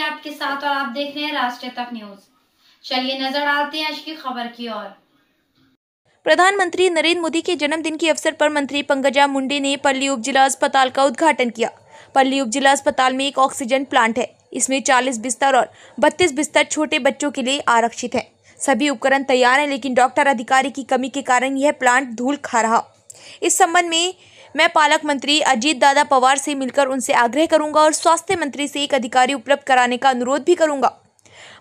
आपके साथ और आप देख रहे हैं राष्ट्रीय तक न्यूज। चलिए नजर डालते हैं आज की खबर की ओर। प्रधानमंत्री नरेंद्र मोदी के जन्मदिन के अवसर पर मंत्री पंकजा मुंडे ने पल्ली उप जिला अस्पताल का उद्घाटन किया। पल्ली उप जिला अस्पताल में एक ऑक्सीजन प्लांट है। इसमें 40 बिस्तर और 32 बिस्तर छोटे बच्चों के लिए आरक्षित हैं। सभी उपकरण तैयार हैं, लेकिन डॉक्टर अधिकारी की कमी के कारण यह प्लांट धूल खा रहा। इस संबंध में मैं पालक मंत्री अजीत दादा पवार से मिलकर उनसे आग्रह करूंगा और स्वास्थ्य मंत्री से एक अधिकारी उपलब्ध कराने का अनुरोध भी करूंगा।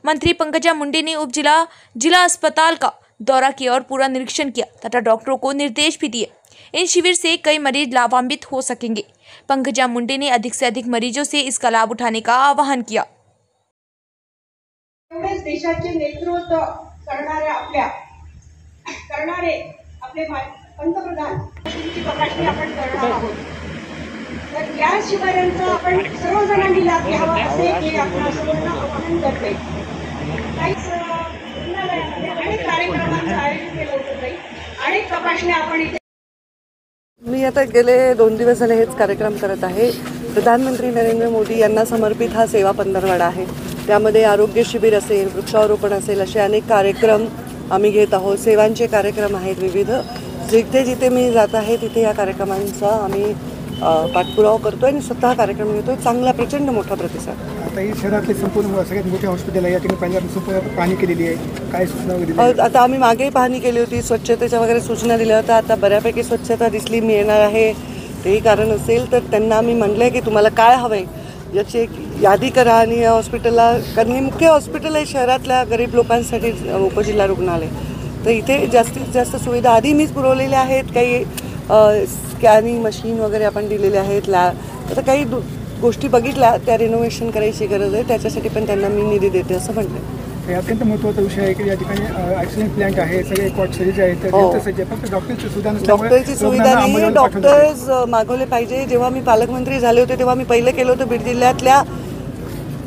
मंत्री पंकजा मुंडे ने उप जिला अस्पताल का दौरा किया और पूरा निरीक्षण किया तथा डॉक्टरों को निर्देश भी दिए। इन शिविर से कई मरीज लाभान्वित हो सकेंगे। पंकजा मुंडे ने अधिक से अधिक मरीजों से इसका लाभ उठाने का आह्वान किया। देशाचे नेतृत्व करणारे आपले पंतप्रधान प्रकाशने आपण करणार आहोत। तर या शिबिरांचा आपण सर्वजणांनी लाभ घ्यावा असे मी आपल्या सर्वांना आवाहन करते। अनेक कार्यक्रमांचं आयोजन केलं होतं आणि तपासण्या आपण इथे मी आता गेले 2 दिवस झाले हेच कार्यक्रम करत आहे। प्रधानमंत्री नरेंद्र मोदी यांना समर्पित हा सेवा पंधरवडा आहे। त्यामध्ये आरोग्य शिबिर असेल, वृक्षारोपण असेल, असे अनेक कार्यक्रम आम्ही घेत आहोत। सेवांचे कार्यक्रम आहेत विविध। जिथे जिथे मी जात आहे तिथे या कार्यक्रमांचा आम्ही पाठपुरावा करतोय आणि स्वतः कार्यक्रम घेतोय। चांगला प्रचंड मोठा प्रतिसाद। आता ही शहरातले संपूर्ण सगळ्यात मोठे हॉस्पिटल आहे, या ठिकाणी पहिल्यांदा संपूर्ण पाहणी केलेली आहे। काय सूचना वगैरे आता आम्ही मागे पाहणी केली होती, स्वच्छतेच्या वगैरे सूचना दिल्या होत्या। आता बऱ्यापैकी स्वच्छता दिसली, मी येणार आहे तेही कारण असेल तर त्यांना आम्ही म्हटलंय की तुम्हाला काय हवंय याची एक यादी करा आणि या हॉस्पिटलला, कारण हे मुख्य हॉस्पिटल आहे शहरातल्या गरीब लोकांसाठी उपजिल्हा रुग्णालय। तर इथे जास्तीत जास्त सुविधा आधी मीच पुरवलेल्या आहेत। काही स्कॅनिंग मशीन वगैरे आपण दिलेले आहेत, लॅब। आता काही गोष्टी बघितल्या त्या रिनोव्हेशन करायची गरज आहे, त्याच्यासाठी पण त्यांना मी निधी देते असं म्हटलं। हे अत्यंत महत्त्वाचा विषय आहे की या ठिकाणी ऑक्सिजन प्लांट आहे, सगळे कॉट सज्ज आहेत, फक्त डॉक्टरची सुविधा नसल्यामुळे डॉक्टरची सुविधा नाही, डॉक्टर्स मागवले पाहिजे। जेव्हा मी पालकमंत्री झाले होते तेव्हा मी पहिलं केलं होतं बीड जिल्ह्यातल्या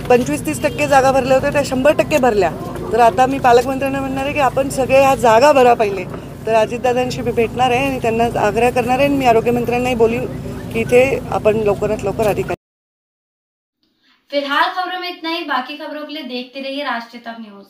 25-30% जागा भरल्या होत्या, त्या 100% भरल्या। तर आता मी पालकमंत्र्यांना म्हणणार आहे की आपण सगळे ह्या जागा भरा पहिले। तर अजितदादांशी मी भेटणार आहे आणि त्यांना आग्रह करणार आहे। मी आरोग्यमंत्र्यांनाही बोलीन की इथे आपण लवकरात लवकर अधिकारी। फिलहाल खबरों में इतना ही। बाकी खबरों के लिए देखते रहिए राष्ट्रीय तक न्यूज।